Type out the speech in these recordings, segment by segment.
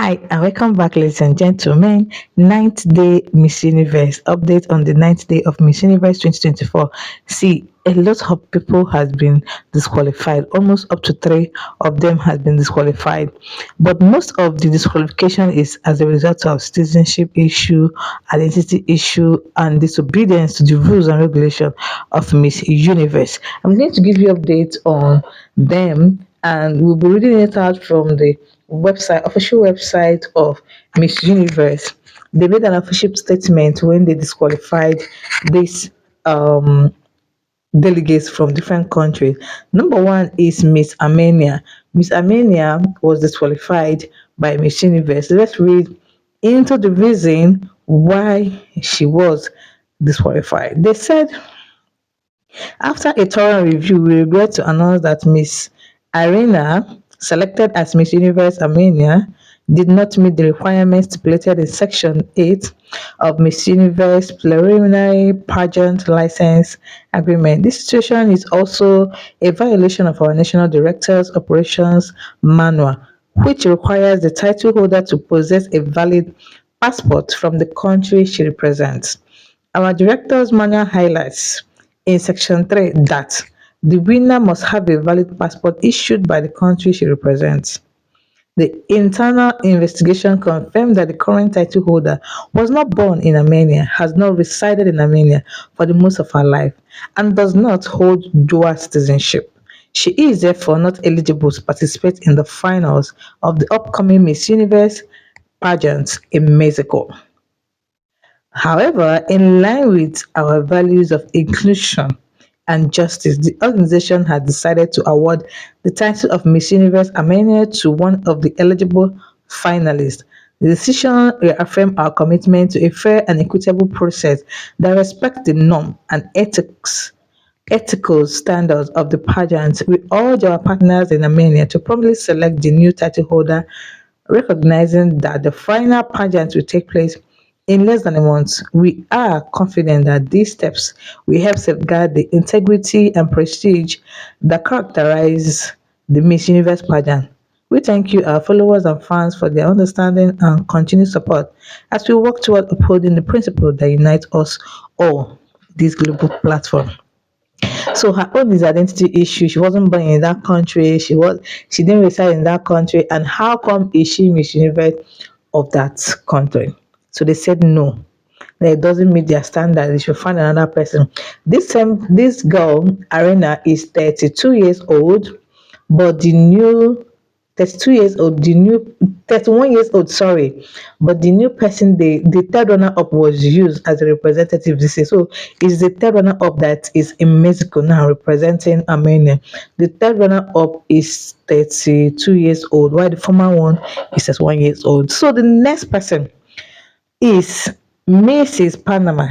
Hi, and welcome back, ladies and gentlemen. Ninth day Miss Universe update on the ninth day of Miss Universe 2024. See, a lot of people has been disqualified. Almost up to three of them has been disqualified. But most of the disqualification is as a result of citizenship issue, identity issue, and disobedience to the rules and regulation of Miss Universe. I'm going to give you updates on them, and we'll be reading it out from the official website of Miss Universe. They made an official statement when they disqualified these um, delegates from different countries. Number one is Miss Armenia. Miss Armenia was disqualified by Miss Universe. Let's read into the reason why she was disqualified. They said, after a thorough review, we regret to announce that Miss Irina, selected as Miss Universe Armenia, did not meet the requirements stipulated in Section 8 of Miss Universe Preliminary Pageant License Agreement. This situation is also a violation of our National Directors Operations Manual, which requires the title holder to possess a valid passport from the country she represents. Our Directors Manual highlights in Section 3 that the winner must have a valid passport issued by the country she represents. The internal investigation confirmed that the current title holder was not born in Armenia, has not resided in Armenia for the most of her life, and does not hold dual citizenship. She is therefore not eligible to participate in the finals of the upcoming Miss Universe pageant in Mexico. However, in line with our values of inclusion and justice, the organization has decided to award the title of Miss Universe Armenia to one of the eligible finalists. The decision reaffirms our commitment to a fair and equitable process that respects the norm and ethical standards of the pageant. We urge our partners in Armenia to promptly select the new title holder, recognizing that the final pageant will take place in less than a month. We are confident that these steps will help safeguard the integrity and prestige that characterize the Miss Universe pageant. We thank you, our followers and fans, for their understanding and continued support as we work toward upholding the principle that unites us all, this global platform. So her own is identity issue. She wasn't born in that country. She didn't reside in that country. And how come is she Miss Universe of that country? So they said no. That it doesn't meet their standard. They should find another person. This girl, Arena, is 32 years old, but the new 32 years old, the new 31 years old, sorry. But the new person, the third runner up was used as a representative this year. So it's the third runner up that is in Mexico now representing Armenia. The third runner up is 32 years old, while the former one is just 1 year old. So the next person is Mrs. Panama.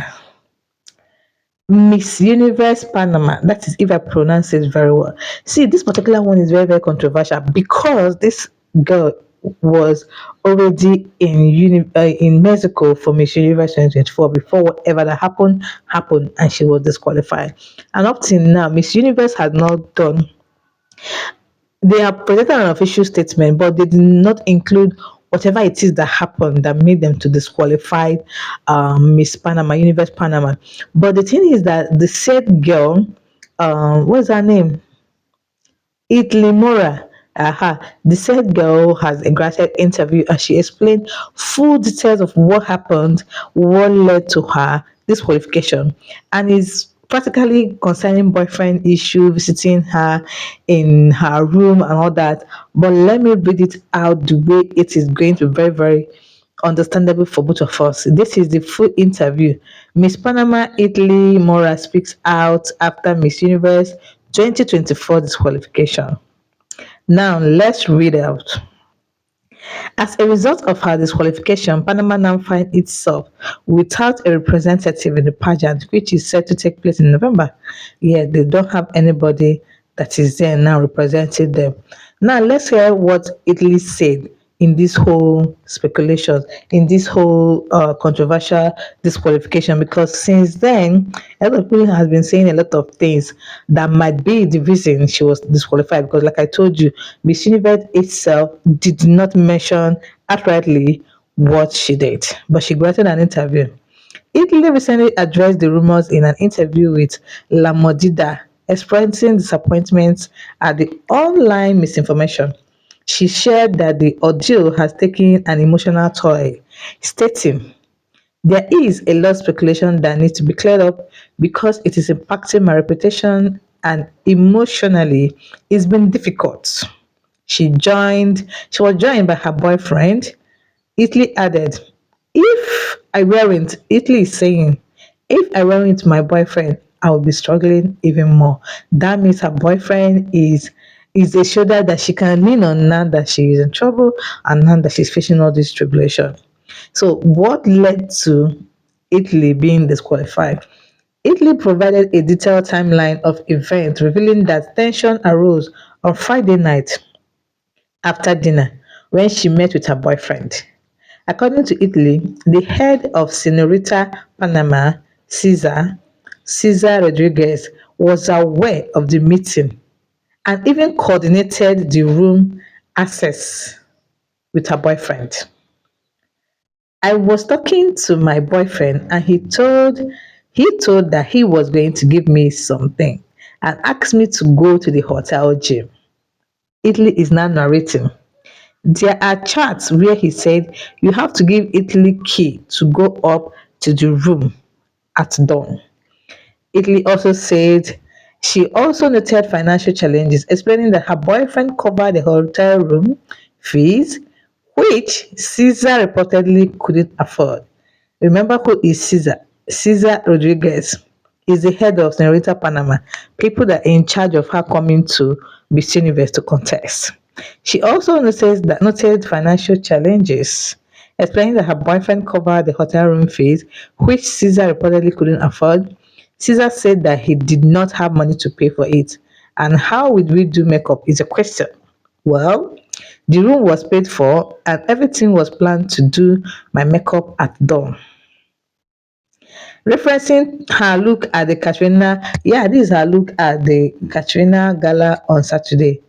Miss Universe Panama. That is if I pronounce it very well. See, this particular one is very, very controversial because this girl was already in Mexico for Miss Universe 2024 before whatever that happened, and she was disqualified. And up till now, Miss Universe had not done. They have presented an official statement, but they did not include whatever it is that happened that made them to disqualify Miss Panama, Universe Panama. But the thing is that the said girl, what's her name? Italy Mora. The said girl has a granted interview and she explained full details of what happened, what led to her disqualification, and is practically concerning boyfriend issue, visiting her in her room and all that. But let me read it out the way it is going to be very, very understandable for both of us. This is the full interview. Miss Panama Italy Mora speaks out after Miss Universe 2024 disqualification. Now let's read out. As a result of her disqualification, Panama now finds itself without a representative in the pageant, which is set to take place in November. Yeah, they don't have anybody that is there now representing them. Now let's hear what Italy said in this whole speculation, in this whole controversial disqualification, because since then, a lot of people has been saying a lot of things that might be the reason she was disqualified. Because, like I told you, Miss Universe itself did not mention outrightly what she did, but she granted an interview. Italy recently addressed the rumors in an interview with La Modida, expressing disappointment at the online misinformation. She shared that the ordeal has taken an emotional toll, stating, "There is a lot of speculation that needs to be cleared up because it is impacting my reputation and emotionally it's been difficult." She was joined by her boyfriend. Italy added, Italy is saying, if I weren't my boyfriend, I would be struggling even more. That means her boyfriend is a shoulder that she can lean on now that she is in trouble and now that she's facing all this tribulation. So, what led to Italy being disqualified? Italy provided a detailed timeline of events, revealing that tension arose on Friday night after dinner when she met with her boyfriend. According to Italy, the head of Senorita Panama, Cesar, Cesar Rodriguez, was aware of the meeting and even coordinated the room access with her boyfriend. I was talking to my boyfriend and he told that he was going to give me something and asked me to go to the hotel gym. Italy is now narrating. There are chats where he said you have to give Italy key to go up to the room at dawn. Italy also said she also noted financial challenges, explaining that her boyfriend covered the hotel room fees, which Caesar reportedly couldn't afford. Remember who is Caesar? Caesar Rodriguez is the head of Senorita Panama, people that are in charge of her coming to Miss Universe to contest. She also noted financial challenges, explaining that her boyfriend covered the hotel room fees, which Caesar reportedly couldn't afford. Caesar said that he did not have money to pay for it. And how would we do makeup is a question. Well, the room was paid for and everything was planned to do my makeup at dawn. Referencing her look at the Katrina, yeah, this is her look at the Katrina Gala on Saturday.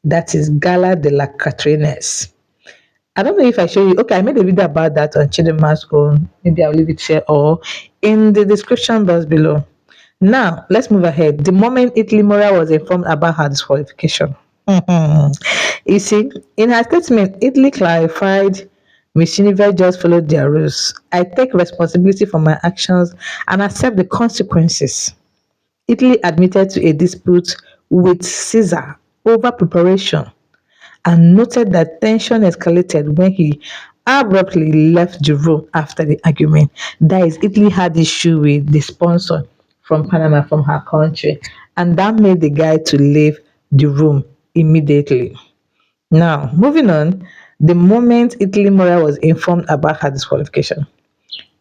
That is Gala de la Catrinas. I don't know if I show you. Okay, I made a video about that on Chidema's own. Maybe I'll leave it here or in the description box below. Now, let's move ahead. The moment Italy Mora was informed about her disqualification. You see, in her statement, Italy clarified Miss Universe just followed their rules. I take responsibility for my actions and accept the consequences. Italy admitted to a dispute with Caesar over preparation and noted that tension escalated when he abruptly left the room after the argument. That is, Italy had issue with the sponsor from Panama, from her country, and that made the guy to leave the room immediately. Now, moving on, the moment Italy Mora was informed about her disqualification,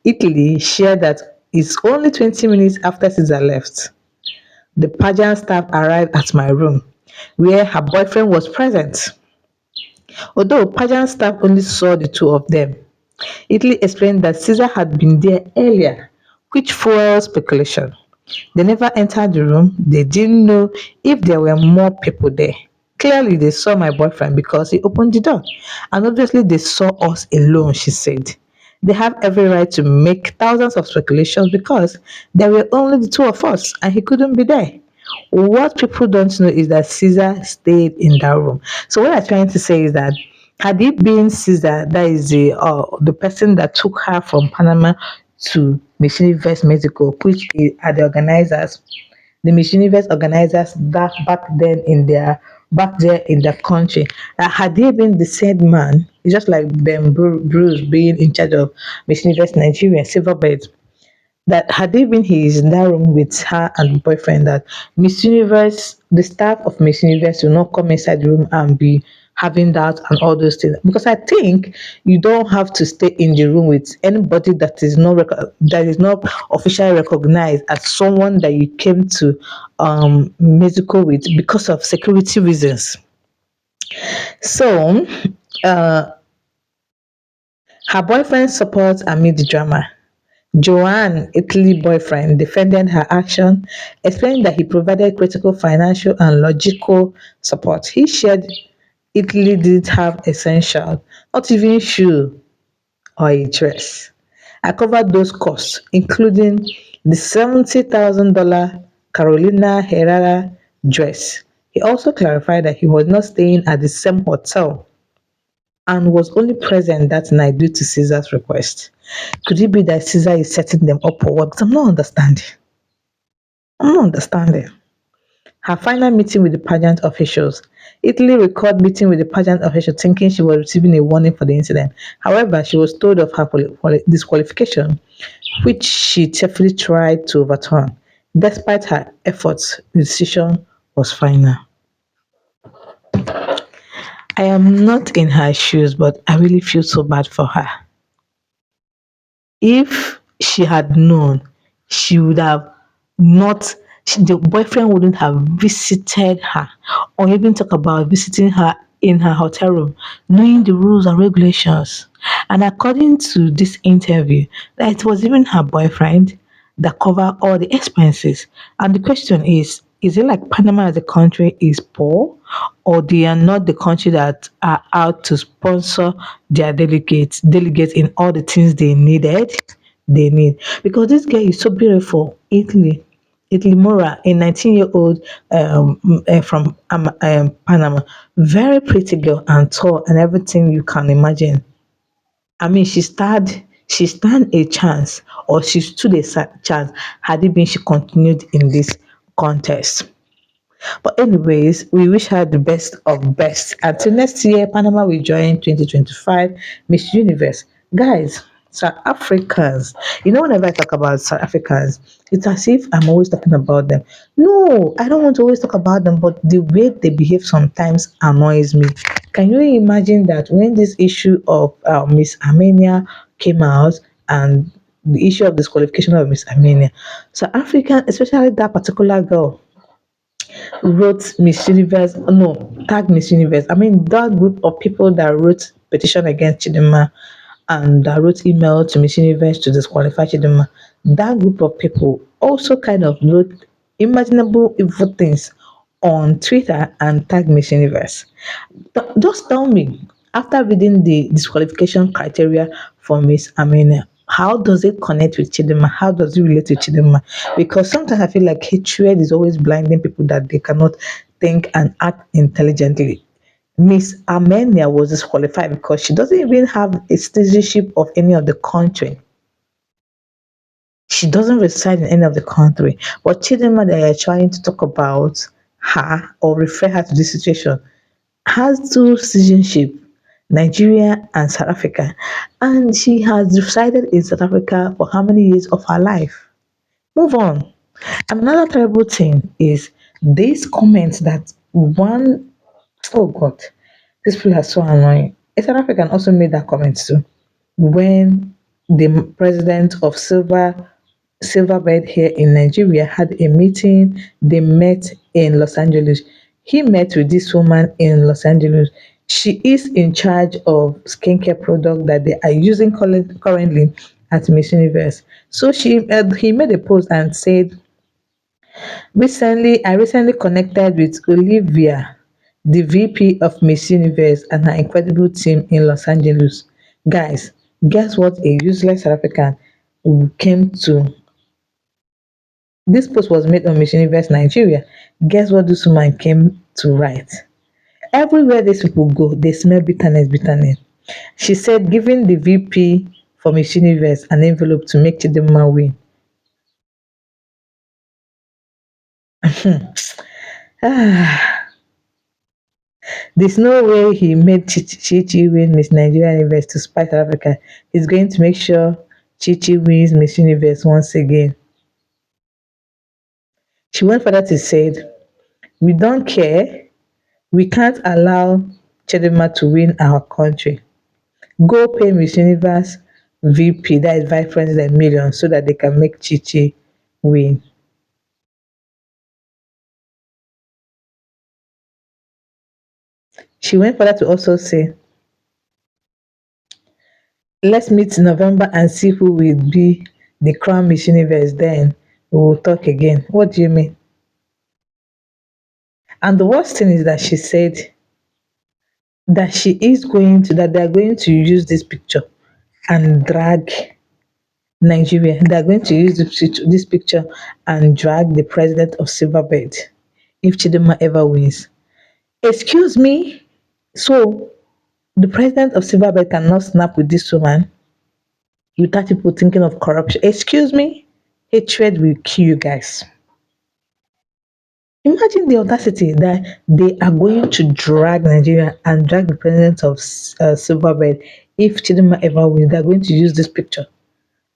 Italy shared that it's only 20 minutes after Caesar left. The pageant staff arrived at my room where her boyfriend was present. Although pageant staff only saw the two of them, Italy explained that Caesar had been there earlier, which fueled speculation. They never entered the room. They didn't know if there were more people there. Clearly, they saw my boyfriend because he opened the door. And obviously, they saw us alone, she said. They have every right to make thousands of speculations because there were only the two of us and he couldn't be there. What people don't know is that Caesar stayed in that room. So what I'm trying to say is that had it been Caesar, that is the person that took her from Panama to Miss Universe Mexico, which are the organizers, the Miss Universe organizers back then in their back there in their country. Had they been the said man, it's just like Bruce being in charge of Miss Universe Nigeria, Silverbird, that had they been he is in that room with her and the boyfriend, that Miss Universe, the staff of Miss Universe will not come inside the room and be having that and all those things. Because I think you don't have to stay in the room with anybody that is not officially recognized as someone that you came to Mexico with because of security reasons. So her boyfriend supports amid the drama. Joanne, Italy boyfriend, defended her action, explaining that he provided critical financial and logical support. He shared Italy didn't have essential, not even shoe or a dress. I covered those costs, including the $70,000 Carolina Herrera dress. He also clarified that he was not staying at the same hotel and was only present that night due to Caesar's request. Could it be that Caesar is setting them up for what? Because I'm not understanding. I'm not understanding. Her final meeting with the pageant officials. Italy recalled meeting with the pageant official thinking she was receiving a warning for the incident. However, she was told of her disqualification, which she cheerfully tried to overturn. Despite her efforts, the decision was final. I am not in her shoes, but I really feel so bad for her. If she had known, she would have not, the boyfriend wouldn't have visited her or even talk about visiting her in her hotel room, knowing the rules and regulations. And according to this interview, that it was even her boyfriend that covered all the expenses. And the question is it like Panama as a country is poor, or they are not the country that are out to sponsor their delegates in all the things they need? Because this girl is so beautiful. Italy Mora, a 19-year-old from Panama, very pretty girl and tall and everything you can imagine. I mean, she stand a chance, or she stood a chance had it been she continued in this contest. But anyways, we wish her the best of best. Until next year, Panama will join 2025 Miss Universe. Guys, South Africans. You know, whenever I talk about South Africans, it's as if I'm always talking about them. No, I don't want to always talk about them, but the way they behave sometimes annoys me. Can you imagine that when this issue of Miss Armenia came out, and the issue of disqualification of Miss Armenia, South African, especially that particular girl, wrote Miss Universe, no, tag Miss Universe. I mean, that group of people that wrote petition against Chidinma and that wrote email to Miss Universe to disqualify Chidinma, that group of people also kind of wrote imaginable evil things on Twitter and tag Miss Universe. Just tell me, after reading the disqualification criteria for Miss Amina, how does it connect with Chidima? How does it relate to Chidima? Because sometimes I feel like hatred is always blinding people that they cannot think and act intelligently. Miss Armenia was disqualified because she doesn't even have a citizenship of any of the country. She doesn't reside in any of the country. But Chidima, they are trying to talk about her or refer her to this situation, has two citizenship, Nigeria and South Africa, and she has resided in South Africa for how many years of her life? Move on. And another terrible thing is this comment that one, oh God, these people are so annoying. A South African also made that comment too when the president of Silverbird here in Nigeria had a meeting. They met in Los Angeles. He met with this woman in Los Angeles. She is in charge of skincare product that they are using currently at Miss Universe. So he made a post and said, I recently connected with Olivia, the VP of Miss Universe, and her incredible team in Los Angeles. Guys, guess what a useless South African came to? This post was made on Miss Universe Nigeria. Guess what this woman came to write? Everywhere these people go, they smell bitterness, bitterness. She said, giving the VP for Miss Universe an envelope to make Chidinma win. There's no way he made Chi win Miss Nigeria Universe to spite South Africa. He's going to make sure Chi wins Miss Universe once again. She went further to say, we don't care. We can't allow Chidinma to win our country. Go pay Miss Universe VP, that is Vice President, millions so that they can make Chi win. She went further to also say, let's meet in November and see who will be the crown Miss Universe. Then we will talk again. What do you mean? And the worst thing is that she said that she is going to that they are going to use this picture and drag Nigeria. They are going to use this picture and drag the president of Silverbird if Chidima ever wins. Excuse me. So the president of Silverbird cannot snap with this woman without people thinking of corruption. Excuse me. Hatred will kill you guys. Imagine the audacity that they are going to drag Nigeria and drag the president of Silverbird. If Chidima ever wins, they're going to use this picture.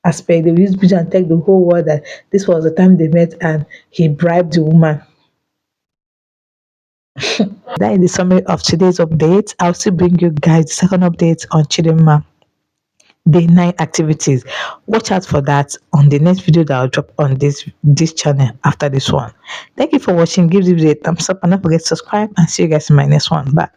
As per they will use picture and tell the whole world that this was the time they met and he bribed the woman. That is the summary of today's update. I'll still bring you guys the second update on Chidima day 9 activities. Watch out for that on the next video that I'll drop on this channel after this one. Thank you for watching. Give this video a thumbs up and don't forget to subscribe and see you guys in my next one. Bye.